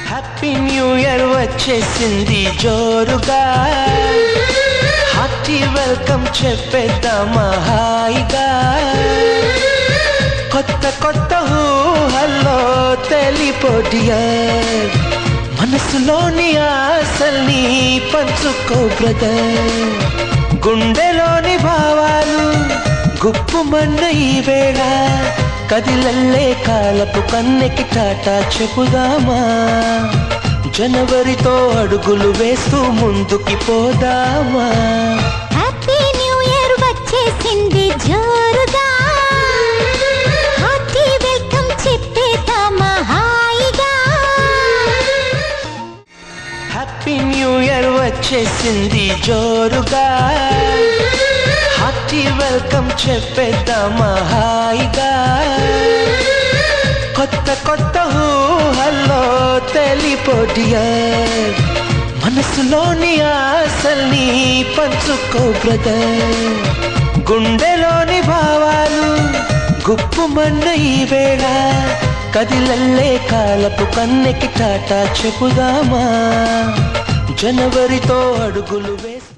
Happy new year వచ్చేసింది జోరుగా, hearty welcome చెప్పేద్దామా హాయిగా. కొత్త కొత్త ఊహల్లో తెలిపో డియర్, మనసులోని ఆశల్ని పంచుకో బ్రదర్. గుండెలోని భావాలు గుప్పుమన్న ఈ వేళ, కదిలల్లే కాలపు కన్నెకి టాటా చెప్పుదామా. జనవరితో అడుగులు వేస్తూ ముందుకి పోదామా. హ్యాపీ న్యూ ఇయర్ వచ్చేసింది జోరుగా, హార్టీ వెల్కమ్ చెప్పేద్దామా హాయిగా. హ్యాపీ న్యూ ఇయర్ వచ్చేసింది జోరుగా, హార్టీ వెల్కమ్ చెప్పేద్దామా హాయిగా. కొత్త కొత్త ఊహల్లో తెలిపో డియర్, మనసులోని ఆశల్ని పంచుకో బ్రదర్. గుండెలోని భావాలు గుప్పుమన్న ఈ వేళ, కదిలల్లే కాలపు కన్నెకి టాటా చెప్పుదామా. జనవరితో అడుగులు వేస్తూ